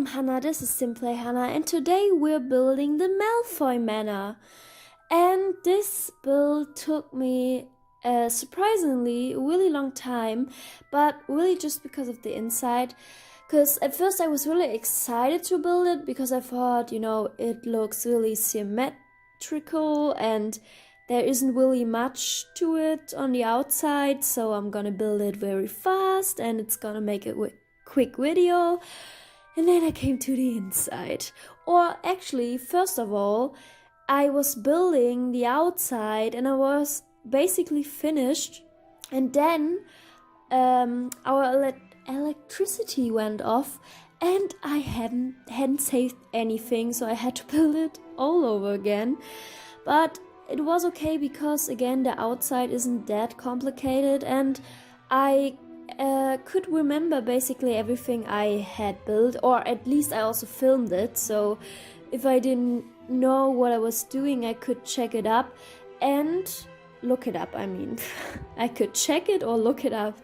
Welcome Hannah, this is Simply Hannah, and today we're building the Malfoy Manor. And this build took me surprisingly a really long time, but really just because of the inside. Because at first I was really excited to build it because I thought, it looks really symmetrical and there isn't really much to it on the outside, so I'm gonna build it very fast and it's gonna make a quick video. And then I came to the inside. Or actually, first of all, I was building the outside and I was basically finished. And then our electricity went off and I hadn't saved anything, so I had to build it all over again. But it was okay because, again, the outside isn't that complicated and I could remember basically everything I had built, or at least I also filmed it, so if I didn't know what I was doing I could check it up and look it up. I could check it or look it up.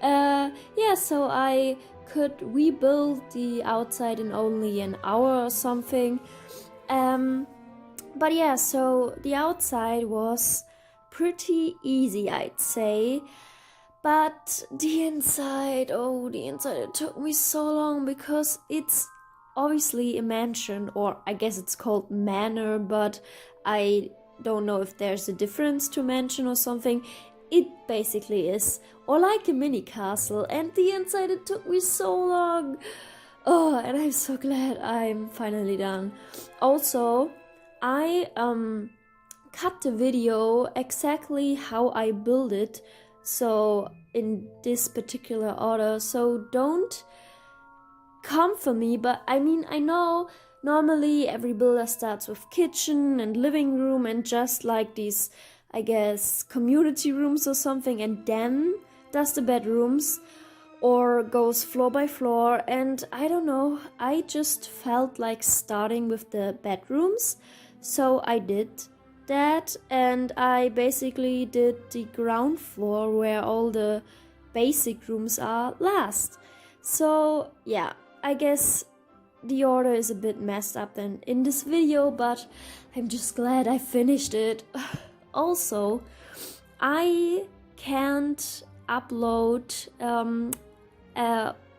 So I could rebuild the outside in only an hour or something. But yeah, so the outside was pretty easy, I'd say. But the inside, it took me so long because it's obviously a mansion, or I guess it's called manor, but I don't know if there's a difference to mansion or something. It basically is, or like a mini castle, and the inside, it took me so long. Oh, and I'm so glad I'm finally done. Also, I cut the video exactly how I build it, so in this particular order, so don't come for me, but I know normally every builder starts with kitchen and living room and just like these, I guess, community rooms or something, and then does the bedrooms or goes floor by floor. And I don't know, I just felt like starting with the bedrooms, so I did that, and I basically did the ground floor where all the basic rooms are last. So yeah, I guess the order is a bit messed up then in this video, but I'm just glad I finished it. Also, I can't upload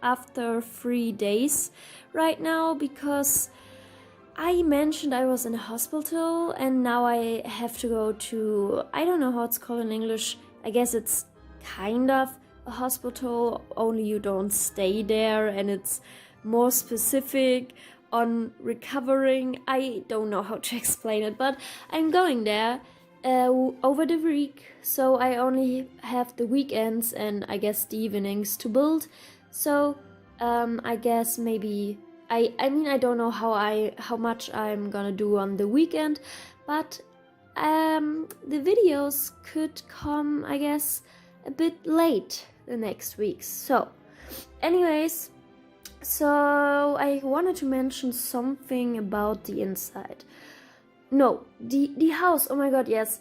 after 3 days right now because I mentioned I was in a hospital and now I have to go to, I don't know how it's called in English, I guess it's kind of a hospital, only you don't stay there and it's more specific on recovering. I don't know how to explain it, but I'm going there over the week, so I only have the weekends and I guess the evenings to build. So I guess maybe I don't know how much I'm gonna do on the weekend, but the videos could come, I guess, a bit late the next weeks. So anyways, so I wanted to mention something about the inside. No, the house. Oh my god, yes.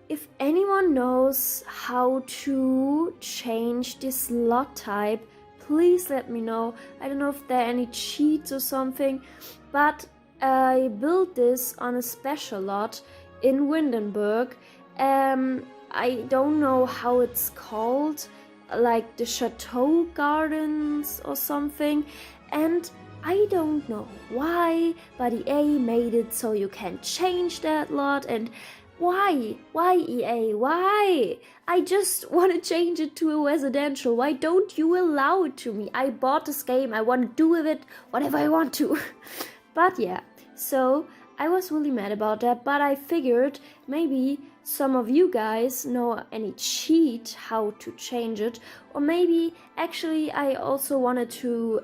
If anyone knows how to change this lot type, please let me know. I don't know if there are any cheats or something, but I built this on a special lot in Windenburg. I don't know how it's called, like the Chateau Gardens or something, and I don't know why, but EA made it so you can change that lot. And why EA, why? I just want to change it to a residential. Why don't you allow it to me? I bought this game, I want to do with it whatever I want to. But yeah, so I was really mad about that, but I figured maybe some of you guys know any cheat how to change it, or maybe actually I also wanted to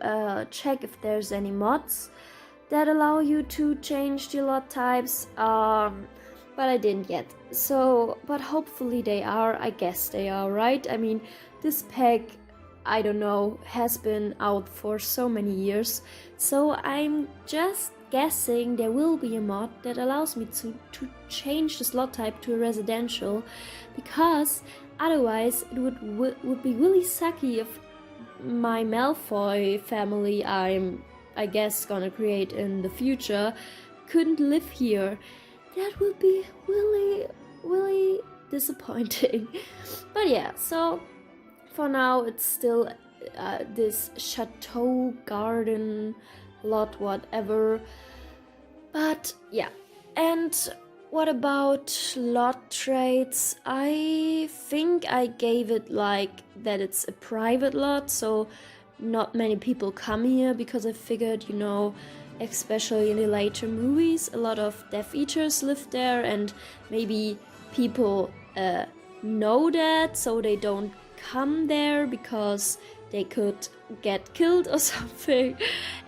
check if there's any mods that allow you to change the lot types, but I didn't yet. So, but hopefully they are. I guess they are, right? I mean, this pack, I don't know, has been out for so many years, so I'm just guessing there will be a mod that allows me to change the slot type to a residential, because otherwise it would be really sucky if my Malfoy family I'm I guess, gonna create in the future couldn't live here. That would be really, really disappointing. But yeah, so for now it's still this chateau garden lot, whatever. But yeah, and what about lot traits? I think I gave it like that it's a private lot, so not many people come here, because I figured, you know, especially in the later movies, a lot of Death Eaters live there, and maybe people know that, so they don't come there because they could get killed or something.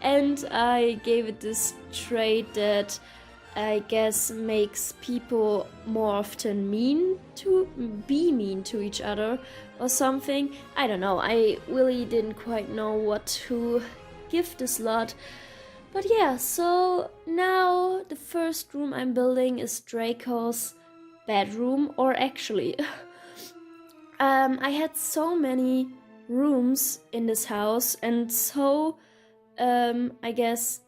And I gave it this trait that I guess makes people more often mean to each other or something. I don't know, I really didn't quite know what to give this lot. But yeah, so now the first room I'm building is Draco's bedroom, or actually I had so many rooms in this house, and so I guess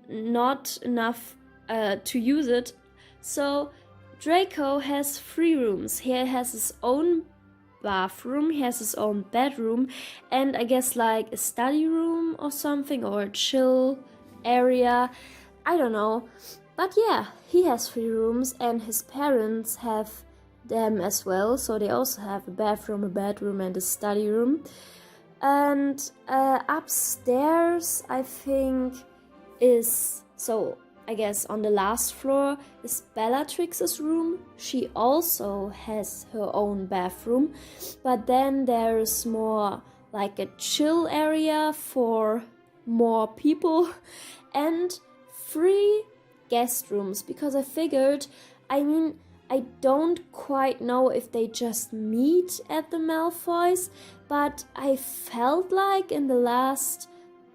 not enough to use it. So Draco has 3 rooms. He has his own bathroom, he has his own bedroom, and I guess like a study room or something, or a chill area. I don't know. But yeah, he has 3 rooms, and his parents have them as well. So they also have a bathroom, a bedroom, and a study room. And upstairs, I think, is, so I guess on the last floor is Bellatrix's room. She also has her own bathroom, but then there's more like a chill area for more people, and 3 guest rooms, because I figured, I mean, I don't quite know if they just meet at the Malfoys, but I felt like in the last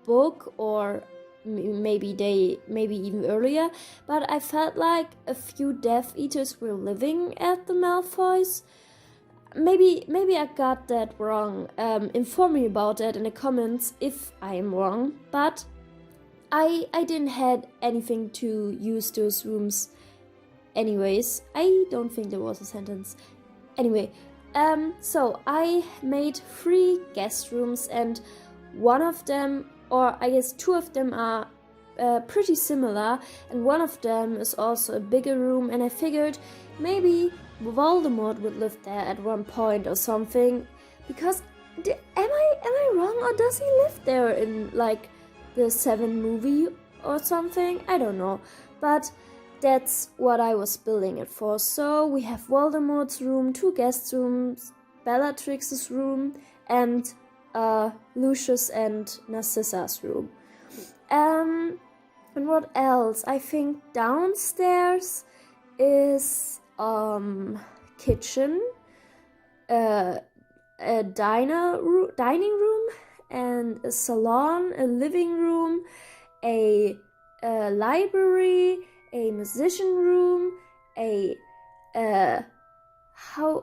book, or maybe even earlier, but I felt like a few Death Eaters were living at the Malfoys. Maybe I got that wrong. Inform me about that in the comments if I am wrong, but I didn't had anything to use those rooms anyways. I don't think there was a sentence. Anyway, so I made 3 guest rooms, and one of them, or I guess 2 of them, are pretty similar, and one of them is also a bigger room, and I figured maybe Voldemort would live there at one point or something, because am I wrong, or does he live there in like the 7 movie or something? I don't know, but that's what I was building it for. So we have Voldemort's room, 2 guest rooms, Bellatrix's room, and Lucius and Narcissa's room. And what else? I think downstairs is kitchen, a dining room, and a salon, a living room, a library, a musician room, a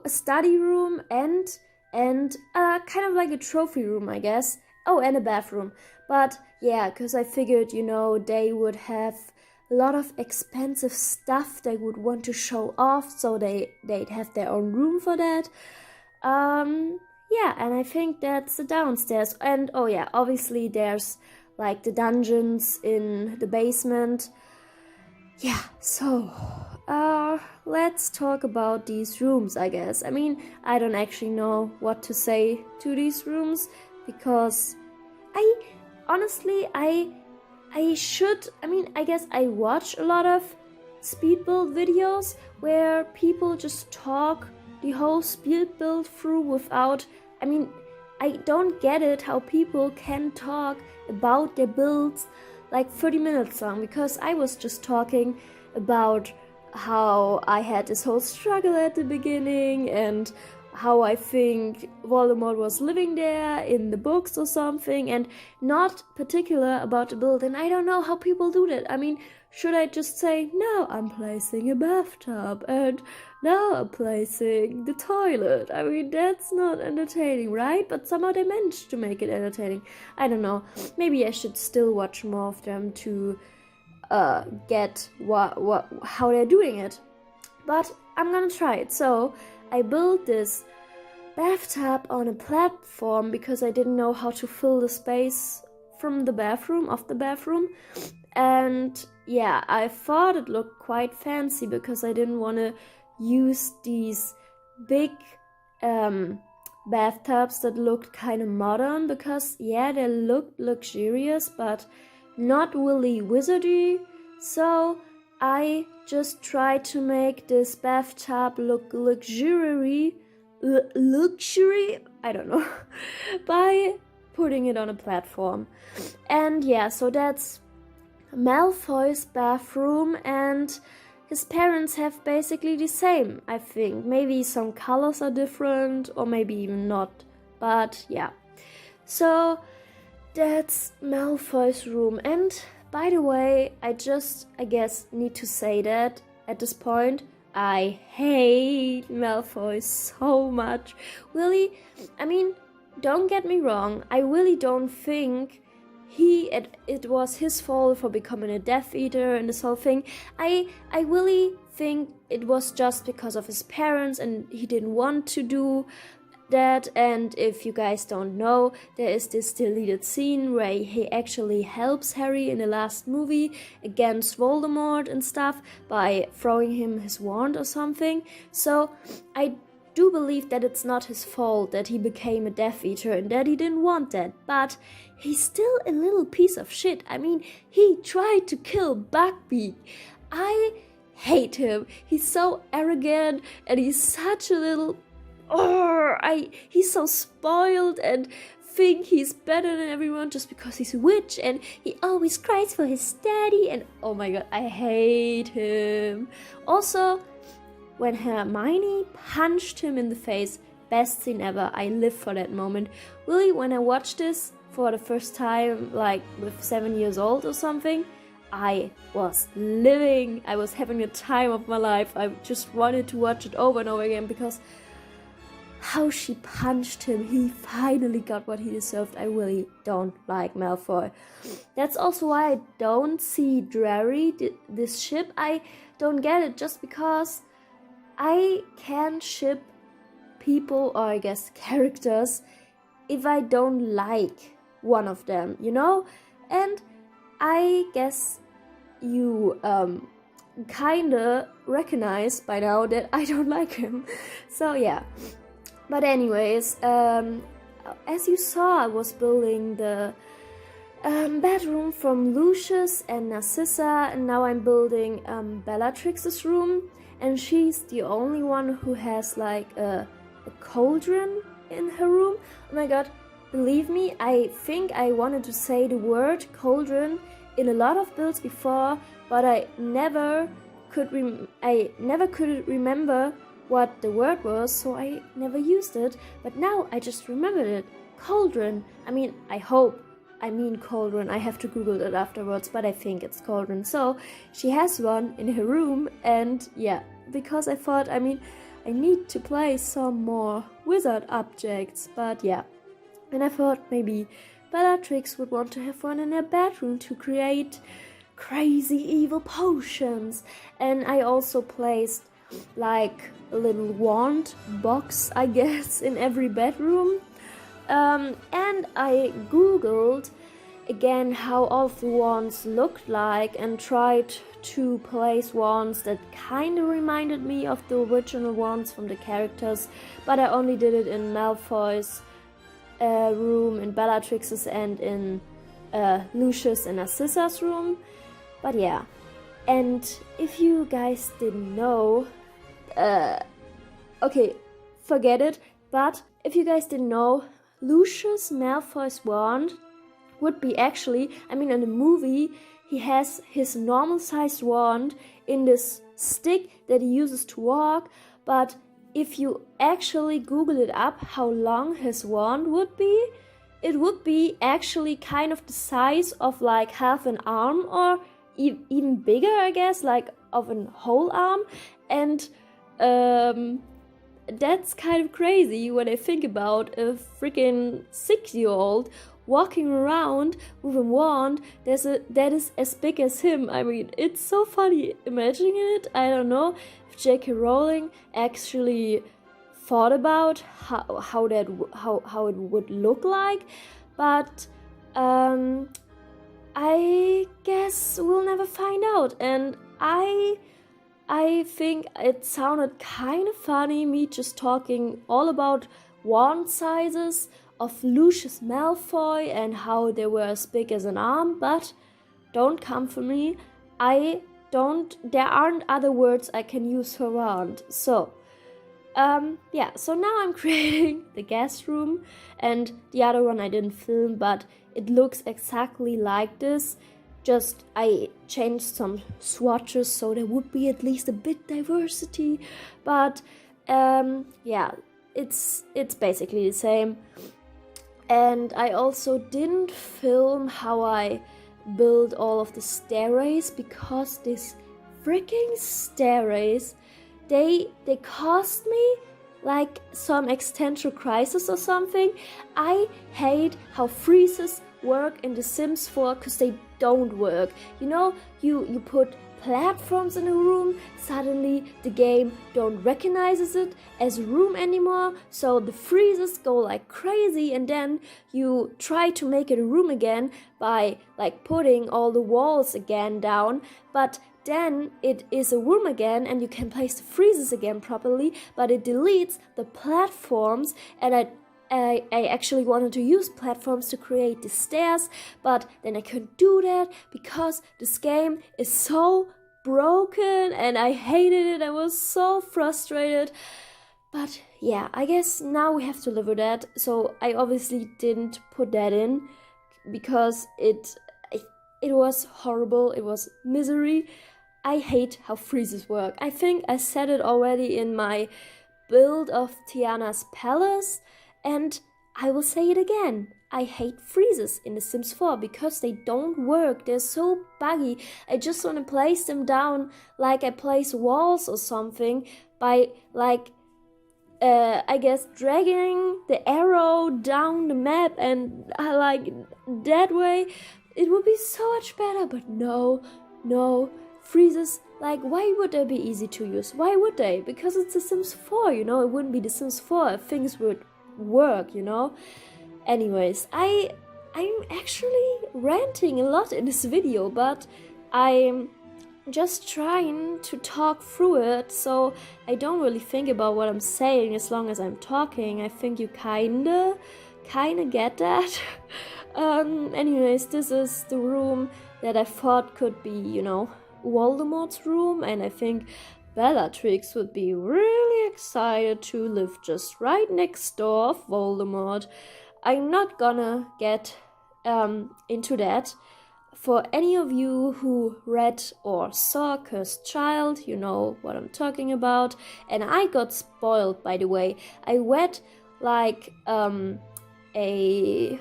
study room, and kind of like a trophy room, I guess. Oh, and a bathroom. But yeah, because I figured, you know, they would have a lot of expensive stuff they would want to show off, so they'd have their own room for that. Yeah, and I think that's the downstairs. And oh yeah, obviously there's like the dungeons in the basement. Yeah, so let's talk about these rooms, I guess. I mean, I don't actually know what to say to these rooms, because I guess I watch a lot of speed build videos where people just talk the whole speed build through without, I don't get it how people can talk about their builds like 30 minutes long, because I was just talking about how I had this whole struggle at the beginning, and how I think Voldemort was living there in the books or something, and not particular about the build. And I don't know how people do that. I mean, should I just say, no, I'm placing a bathtub, and now I'm placing the toilet? I mean, that's not entertaining, right? But somehow they managed to make it entertaining. I don't know. Maybe I should still watch more of them to get how they're doing it. But I'm gonna try it. So I built this bathtub on a platform because I didn't know how to fill the space from the bathroom, of the bathroom. And yeah, I thought it looked quite fancy because I didn't want to use these big bathtubs that looked kind of modern, because yeah, they looked luxurious but not really wizardy. So I just tried to make this bathtub look luxury, I don't know, by putting it on a platform. And yeah, so that's Malfoy's bathroom, and his parents have basically the same, I think. Maybe some colors are different, or maybe even not, but yeah. So that's Malfoy's room. And by the way, I guess need to say that at this point, I hate Malfoy so much. Really, I mean, don't get me wrong, I really don't think it was his fault for becoming a Death Eater and this whole thing. I really think it was just because of his parents and he didn't want to do that. And if you guys don't know, there is this deleted scene where he actually helps Harry in the last movie against Voldemort and stuff by throwing him his wand or something. So I do believe that it's not his fault that he became a Death Eater and that he didn't want that, but he's still a little piece of shit. I mean, he tried to kill Buckbeak. I hate him. He's so arrogant and he's such a little... he's so spoiled and think he's better than everyone just because he's a witch, and he always cries for his daddy, and oh my god, I hate him. Also, when Hermione punched him in the face, best scene ever. I live for that moment. Really, when I watched this for the first time, like with 7 years old or something, I was living. I was having the time of my life. I just wanted to watch it over and over again because how she punched him, he finally got what he deserved. I really don't like Malfoy. That's also why I don't see Drarry, this ship. I don't get it, just because I can ship people, or I guess characters, if I don't like one of them, you know? And I guess you kinda recognize by now that I don't like him. So yeah. But anyways, as you saw, I was building the bedroom from Lucius and Narcissa, and now I'm building Bellatrix's room, and she's the only one who has like a cauldron in her room. Oh my god, believe me, I think I wanted to say the word cauldron in a lot of builds before, but I never could remember what the word was, so I never used it. But now I just remembered it. Cauldron. I mean cauldron. I have to Google it afterwards, but I think it's cauldron. So she has one in her room, and yeah, because I thought, I need to play some more wizard objects, but yeah. And I thought maybe Bellatrix would want to have one in her bedroom to create crazy evil potions. And I also placed like a little wand box, I guess, in every bedroom. And I googled again how all of the wands looked like and tried to place wands that kind of reminded me of the original wands from the characters, but I only did it in Malfoy's room, in Bellatrix's, and in Lucius and Narcissa's room. But yeah, and if you guys didn't know, okay, forget it, but if you guys didn't know, Lucius Malfoy's wand would be actually, in the movie, he has his normal sized wand in this stick that he uses to walk, but if you actually Google it up, how long his wand would be, it would be actually kind of the size of like half an arm, or even bigger, I guess, like of a whole arm. And that's kind of crazy when I think about a freaking 6-year-old walking around with a wand that is as big as him. I mean, it's so funny imagining it. I don't know if J.K. Rowling actually thought about how it would look like, but I guess we'll never find out. And I think it sounded kind of funny, me just talking all about wand sizes of Lucius Malfoy and how they were as big as an arm, but don't come for me. There aren't other words I can use for wand. So, so now I'm creating the guest room, and the other one I didn't film, but it looks exactly like this. Just I changed some swatches so there would be at least a bit diversity, but it's basically the same. And I also didn't film how I build all of the stairways, because this freaking stairways, they cost me like some existential crisis or something. I hate how freezes work in The Sims 4 because they don't work. You know, you put platforms in a room, suddenly the game don't recognizes it as a room anymore, so the freezes go like crazy, and then you try to make it a room again by like putting all the walls again down, but then it is a room again and you can place the freezes again properly, but it deletes the platforms. And I actually wanted to use platforms to create the stairs, but then I couldn't do that because this game is so broken and I hated it. I was so frustrated. But yeah, I guess now we have to live with that. So I obviously didn't put that in because it was horrible. It was misery. I hate how freezes work. I think I said it already in my build of Tiana's palace, and I will say it again. I hate freezes in The Sims 4 because they don't work. They're so buggy. I just want to place them down like I place walls or something by I guess dragging the arrow down the map, and like that way it would be so much better. But no, freezes, like, why would they be easy to use? Why would they? Because it's The Sims 4, you know. It wouldn't be The Sims 4 if things would work, you know. Anyways, I'm actually ranting a lot in this video, but I'm just trying to talk through it, so I don't really think about what I'm saying as long as I'm talking. I think you kinda get that. Anyways, this is the room that I thought could be, you know, Voldemort's room, and I think Bellatrix would be really excited to live just right next door of Voldemort. I'm not gonna get into that. For any of you who read or saw Cursed Child, you know what I'm talking about. And I got spoiled, by the way. I read like a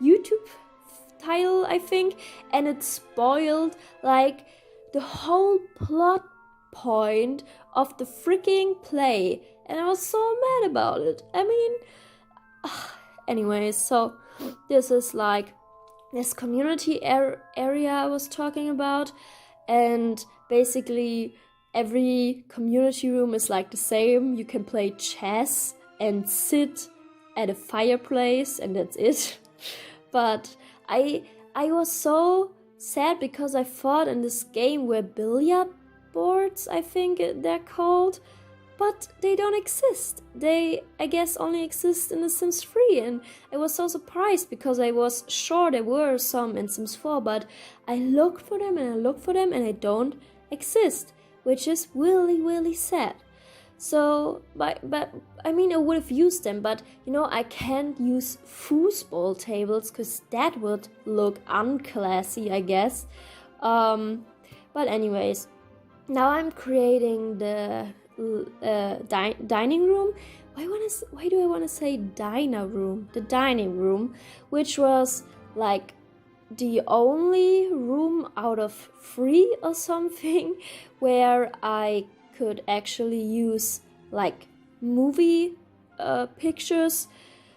YouTube title, I think, and it spoiled like the whole plot point of the freaking play, and I was so mad about it. I mean, anyways, so this is like this community area I was talking about, and basically every community room is like the same. You can play chess and sit at a fireplace, and that's it. But I was so sad because I thought in this game were billiard boards, I think they're called, but they don't exist. They, I guess, only exist in The Sims 3, and I was so surprised because I was sure there were some in Sims 4, but I looked for them and they don't exist, which is really, really sad. So, but I mean, I would have used them, but you know, I can't use foosball tables because that would look unclassy, I guess. But anyways, now I'm creating the dining room. Why do I want to say diner room? The dining room, which was like the only room out of 3 or something where I could actually use like movie pictures.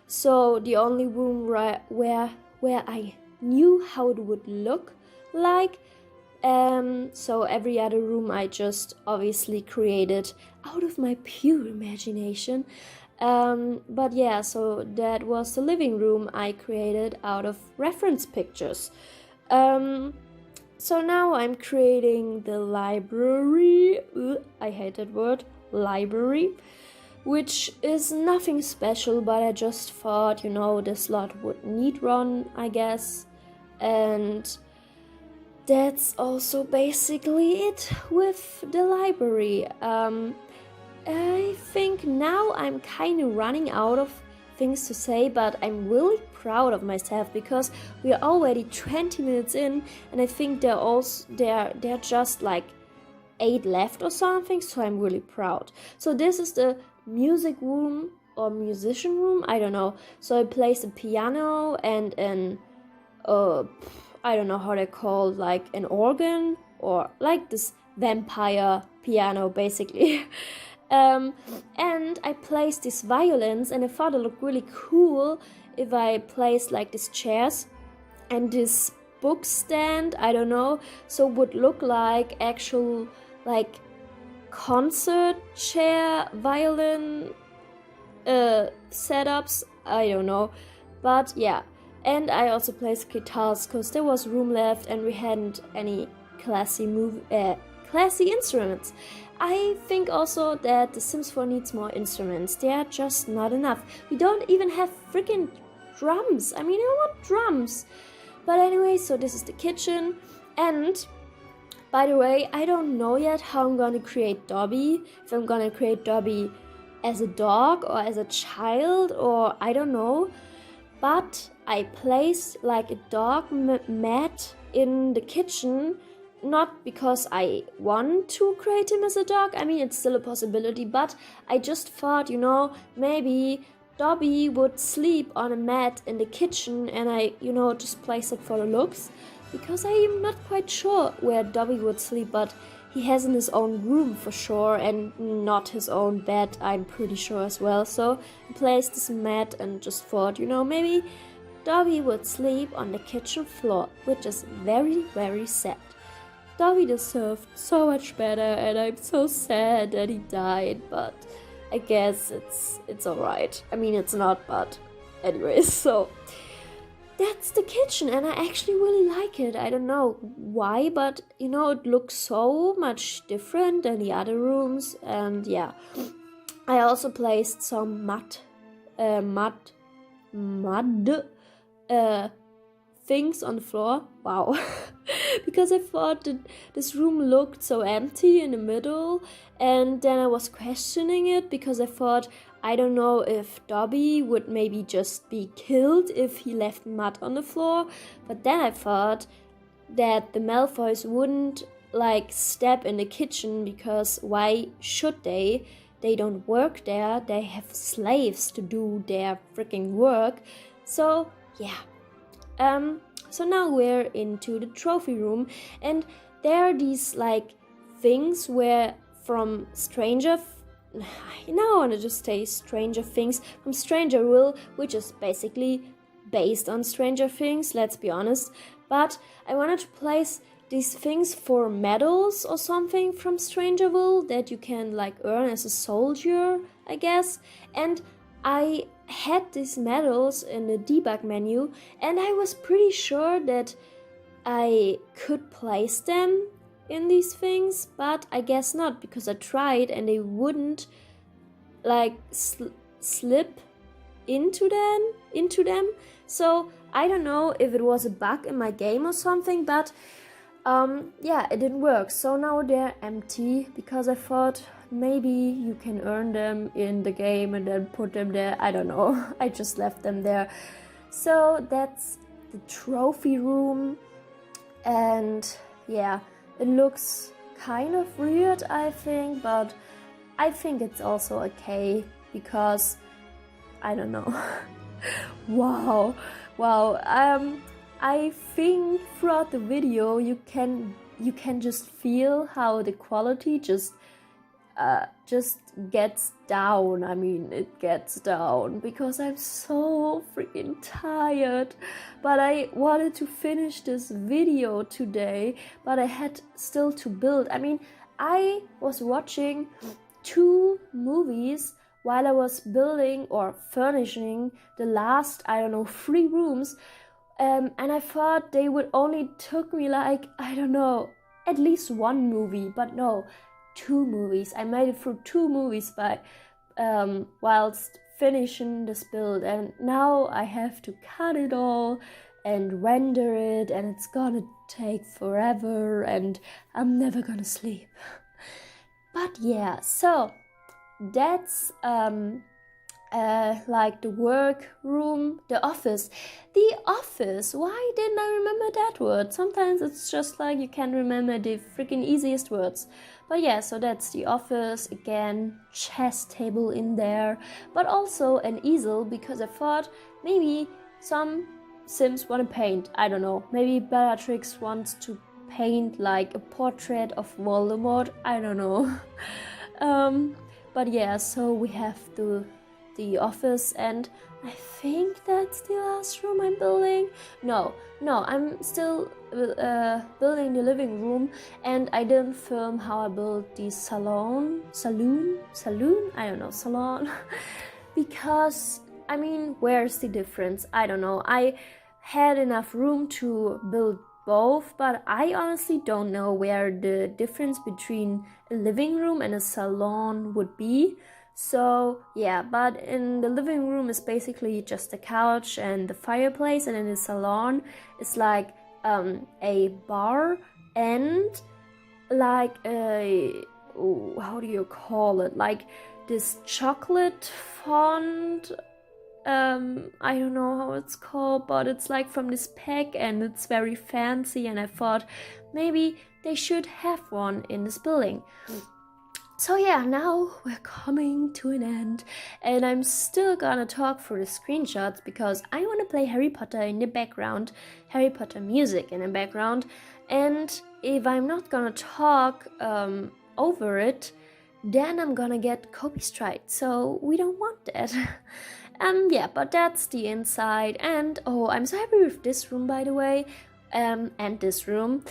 So the only room where I knew how it would look like. So every other room I just obviously created out of my pure imagination. But yeah, so that was the living room I created out of reference pictures. So now I'm creating the library. I hate that word, library, which is nothing special, but I just thought, this lot would need one, I guess. And that's also basically it with the library. I think now I'm kind of running out of things to say, but I'm really proud of myself because we are already 20 minutes in, and I think they're just like 8 left or something, so I'm really proud. So this is the music room or musician room, I don't know. So I placed a piano and an I don't know how they're called, like an organ or like this vampire piano basically. And I placed these violins, and I thought it looked really cool if I placed like these chairs and this book stand, I don't know, so it would look like actual like concert chair violin setups, I don't know, but yeah. And I also placed guitars because there was room left and we hadn't any classy instruments. I think also that The Sims 4 needs more instruments. They are just not enough. We don't even have freaking drums. I mean, I want drums. But anyway, so this is the kitchen. And by the way, I don't know yet how I'm gonna create Dobby. If I'm gonna create Dobby as a dog or as a child, or I don't know. But I placed like a dog mat in the kitchen, not because I want to create him as a dog. I mean, it's still a possibility, but I just thought, maybe Dobby would sleep on a mat in the kitchen, and I, just place it for the looks, because I am not quite sure where Dobby would sleep, but he has in his own room for sure, and not his own bed, I'm pretty sure as well. So I placed this mat and just thought, maybe Dobby would sleep on the kitchen floor, which is very, very sad. Dobby deserved so much better, and I'm so sad that he died, but I guess it's alright. I mean, it's not, but anyways, so that's the kitchen, and I actually really like it. I don't know why, but it looks so much different than the other rooms. And yeah, I also placed some mud things on the floor. Wow. Because I thought that this room looked so empty in the middle, and then I was questioning it because I thought, I don't know if Dobby would maybe just be killed if he left mud on the floor, but then I thought that the Malfoys wouldn't step in the kitchen, because why should they? They don't work there, they have slaves to do their freaking work. So yeah. So now we're into the trophy room, and there are these things where from now I want to just say Stranger Things from Strangerville, which is basically based on Stranger Things, let's be honest. But I wanted to place these things for medals or something from Strangerville that you can earn as a soldier, I guess. And I had these medals in the debug menu, and I was pretty sure that I could place them in these things, but I guess not, because I tried and they wouldn't slip into them. So I don't know if it was a bug in my game or something, but yeah, it didn't work. So now they're empty, because I thought maybe you can earn them in the game and then put them there. I don't know. I just left them there. So that's the trophy room. And yeah, it looks kind of weird, I think, but I think it's also okay because I don't know. Wow. I think throughout the video you can just feel how the quality just gets down. I mean, it gets down because I'm so freaking tired. But I wanted to finish this video today, but I had still to build. I mean, I was watching 2 movies while I was building or furnishing the last, 3 rooms. And I thought they would only took me like, at least 1 movie, but no, 2 movies. I made it through 2 movies by whilst finishing this build, and now I have to cut it all and render it, and it's gonna take forever, and I'm never gonna sleep. But yeah, so that's like the work room, the office. The office, why didn't I remember that word? Sometimes it's just like you can't remember the freaking easiest words. But yeah, so that's the office. Again, chess table in there, but also an easel because I thought maybe some Sims want to paint. I don't know, maybe Bellatrix wants to paint like a portrait of Voldemort. I don't know. But yeah, so we have the office, and I think that's the last room I'm building. No, I'm still building the living room, and I didn't film how I built the saloon, I don't know, salon, because, I mean, where's the difference? I don't know. I had enough room to build both, but I honestly don't know where the difference between a living room and a salon would be. So yeah, but in the living room is basically just a couch and the fireplace, and in the salon it's like a bar and like how do you call it? Like this chocolate font. I don't know how it's called, but it's like from this pack and it's very fancy, and I thought maybe they should have one in this building. So yeah, now we're coming to an end, and I'm still gonna talk through the screenshots because I want to play Harry Potter in the background, Harry Potter music in the background, and if I'm not gonna talk over it, then I'm gonna get copyright, so we don't want that. Yeah, but that's the inside, and oh, I'm so happy with this room, by the way, and this room.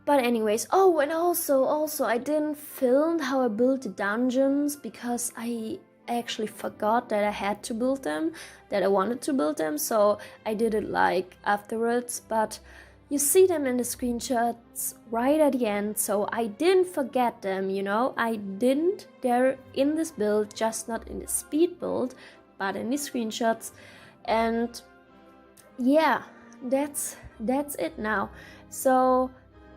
But anyways, oh, and also I didn't film how I built the dungeons because I actually forgot that I had to build them, that I wanted to build them, so I did it like afterwards, but you see them in the screenshots right at the end, so I didn't forget them, you know, I didn't. They're in this build, just not in the speed build, but in the screenshots, and yeah, that's it now. So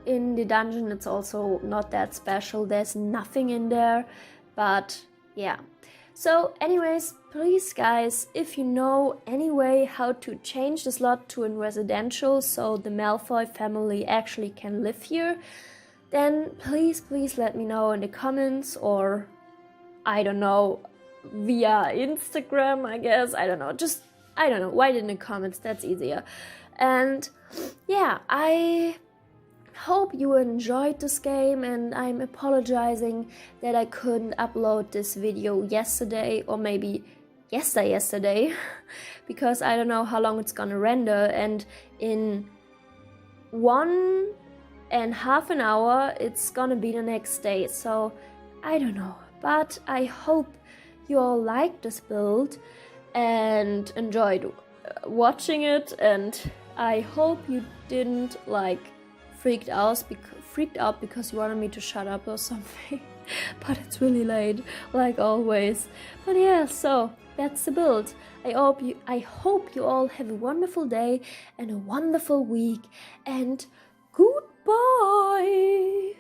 in the dungeon it's also not that special, there's nothing in there, but yeah. So anyways, please guys, if you know any way how to change the slot to a residential so the Malfoy family actually can live here, then please let me know in the comments, or I don't know, via Instagram, I guess, I don't know, write in the comments, that's easier. And yeah, I hope you enjoyed this game, and I'm apologizing that I couldn't upload this video yesterday, or maybe yesterday because I don't know how long it's gonna render, and in 1.5 an hour it's gonna be the next day, so I don't know. But I hope you all liked this build and enjoyed watching it, and I hope you didn't like freaked out because you wanted me to shut up or something. But it's really late, like always. But yeah, so that's the build. I hope you all have a wonderful day and a wonderful week, and goodbye.